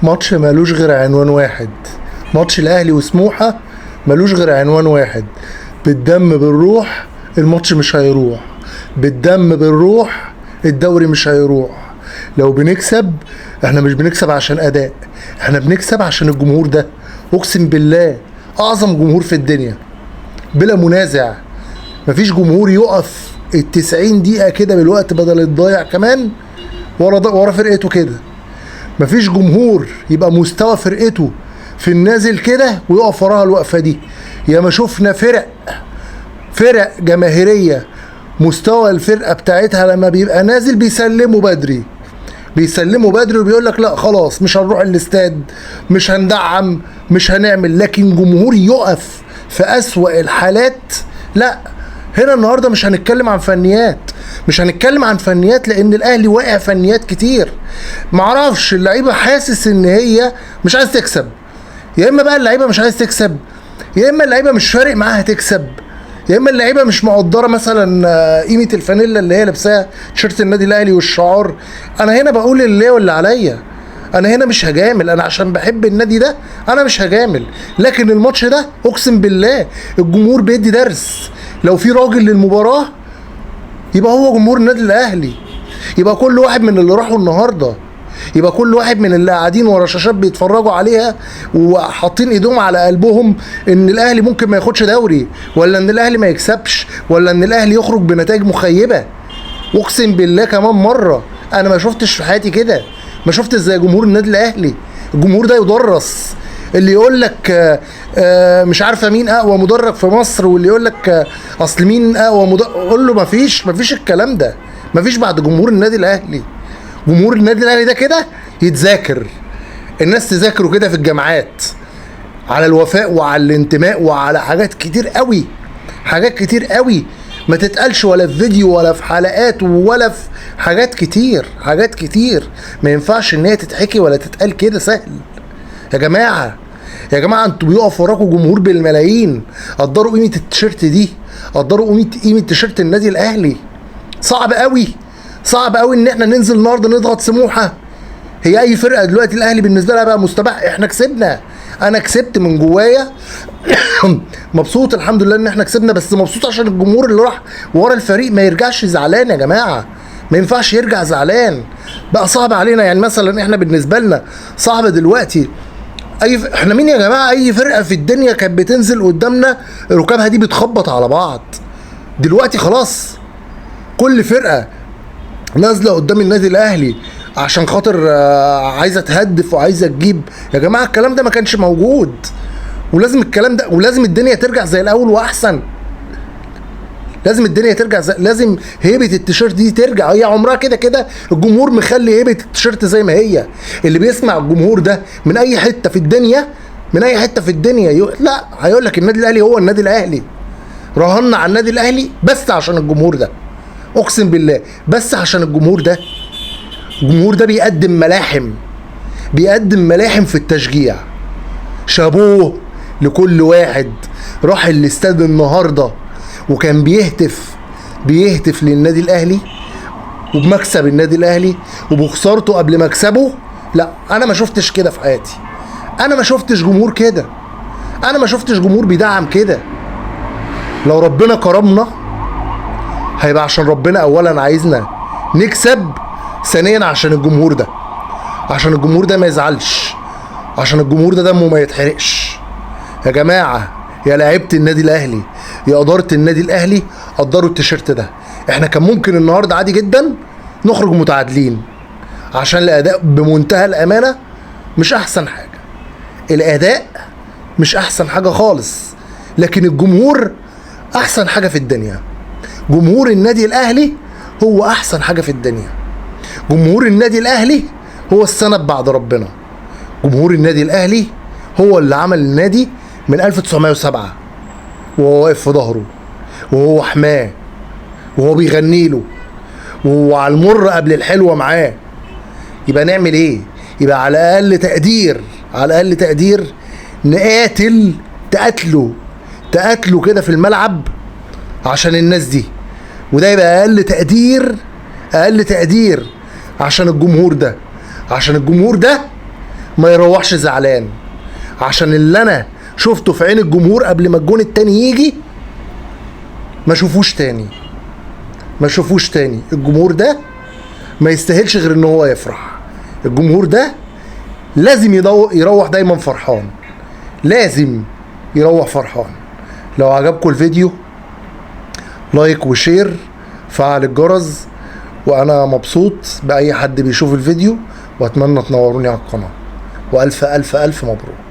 ماتش مالوش غير عنوان واحد. ماتش الاهلي وسموحه مالوش غير عنوان واحد. بالدم بالروح الماتش مش هيروح، بالدم بالروح الدوري مش هيروح. لو بنكسب احنا مش بنكسب عشان اداء، احنا بنكسب عشان الجمهور ده. اقسم بالله اعظم جمهور في الدنيا بلا منازع. مفيش جمهور يقف ال90 دقيقة كده بالوقت بدل الضايع كمان ورا فرقته كده. مفيش جمهور يبقى مستوى فرقته في النازل كده ويقف وراها الوقفة دي. يا ما شفنا فرق جماهيرية مستوى الفرقة بتاعتها لما بيبقى نازل بيسلموا بدري وبيقول لك لا خلاص مش هنروح الاستاد، مش هندعم، مش هنعمل. لكن جمهور يقف في أسوأ الحالات لا. هنا النهارده مش هنتكلم عن فنيات، لان الاهلي واقع فنيات كتير. معرفش اللعيبه حاسس ان هي مش عايز تكسب، يا اما بقى اللعيبه مش عايز تكسب، يا اما اللعيبه مش فارق معاها تكسب، يا اما اللعيبه مش مقدره مثلا قيمه الفانيلا اللي هي لابساها تيشيرت النادي الاهلي والشعار. انا هنا بقول اللي ليا واللي عليا، انا هنا مش هجامل، انا عشان بحب النادي ده انا مش هجامل. لكن الماتش ده اقسم بالله الجمهور بيدي درس. لو في راجل للمباراه يبقى هو جمهور النادي الاهلي، يبقى كل واحد من اللي راحوا النهارده، يبقى كل واحد من اللي قاعدين ورا شاشات بيتفرجوا عليها وحاطين ايدهم على قلبهم ان الاهلي ممكن ما ياخدش دوري، ولا ان الاهلي ما يكسبش، ولا ان الاهلي يخرج بنتائج مخيبه. اقسم بالله كمان مره انا ما شفتش في حياتي كده، ما شفتش زي جمهور النادي الاهلي. الجمهور ده يدرس. اللي يقول لك مش عارفه مين اقوى مدرج في مصر، واللي يقول لك اصل مين اقوى مدرج، قول له مفيش الكلام ده، مفيش بعد جمهور النادي الاهلي. جمهور النادي الاهلي ده كده يتذاكر، الناس تذاكره كده في الجامعات على الوفاء وعلى الانتماء وعلى حاجات كتير قوي ما تتقالش ولا في فيديو ولا في حلقات ولا في حاجات كتير ما ينفعش ان هي تتحكي ولا تتقال كده سهل. يا جماعه انتوا بيقف وراكوا جمهور بالملايين. قدروا قيمه التيشيرت دي، قدروا قيمه تيشيرت النادي الاهلي. صعب قوي ان احنا ننزل النهارده نضغط سموحه. هي اي فرقه دلوقتي الاهلي بالنسبه لها بقى مستباح. احنا كسبنا، انا كسبت من جوايا مبسوط الحمد لله ان احنا كسبنا، بس مبسوط عشان الجمهور اللي راح ورا الفريق ما يرجعش زعلان. يا جماعه ما ينفعش يرجع زعلان. بقى صعب علينا، يعني مثلا احنا بالنسبه لنا صعب دلوقتي. احنا مين يا جماعه؟ اي فرقه في الدنيا كانت بتنزل قدامنا ركابها دي بتخبط على بعض. دلوقتي خلاص كل فرقه نازله قدام النادي الاهلي عشان خاطر عايزه تهدف وعايزه تجيب. يا جماعه الكلام ده ما كانش موجود، ولازم الكلام ده، ولازم الدنيا ترجع زي الاول واحسن. لازم الدنيا ترجع لازم هيبه التيشيرت دي ترجع. هي عمرها كده الجمهور مخلي هيبه التيشيرت زي ما هي. اللي بيسمع الجمهور ده من اي حته في الدنيا لا هيقول لك النادي الاهلي هو النادي الاهلي. رهنا على النادي الاهلي بس عشان الجمهور ده، اقسم بالله بس عشان الجمهور ده بيقدم ملاحم في التشجيع. شابوه لكل واحد راح الاستاد النهارده وكان بيهتف للنادي الاهلي وبمكسب النادي الاهلي وبخسارته قبل مكسبه. لا انا ما شفتش كده في حياتي، انا ما شفتش جمهور كده، انا ما شفتش جمهور بيدعم كده. لو ربنا كرمنا هيبقى عشان ربنا اولا عايزنا نكسب، ثانيا عشان الجمهور ده ما يزعلش، عشان الجمهور ده دمه ما يتحرقش. يا جماعه يا لعيبه النادي الاهلي يا اداره النادي الاهلي، قدروا التيشيرت ده. احنا كان ممكن النهارده عادي جدا نخرج متعادلين عشان الاداء بمنتهى الامانه مش احسن حاجه، الاداء مش احسن حاجه خالص، لكن الجمهور احسن حاجه في الدنيا. جمهور النادي الاهلي هو احسن حاجه في الدنيا. جمهور النادي الاهلي هو السند بعد ربنا. جمهور النادي الاهلي هو اللي عمل النادي من 1907 وهو واقف في ظهره وهو حماه وهو بيغني له وهو على المر قبل الحلوه معاه. يبقى نعمل ايه؟ يبقى على الاقل تقدير تقاتلوا كده في الملعب عشان الناس دي. وده يبقى اقل تقدير عشان الجمهور ده ما يروحش زعلان، عشان اللي انا شفته في عين الجمهور قبل ما الجون التاني يجي ما شوفوش تاني، ما شوفوش تاني. الجمهور ده ما يستاهلش غير ان هو يفرح. الجمهور ده لازم يروح دايما فرحان، لازم يروح فرحان. لو عجبكم الفيديو لايك وشير، فعل الجرس، وانا مبسوط باي حد بيشوف الفيديو، واتمنى تنوروني على القناة، والف الف الف مبروك.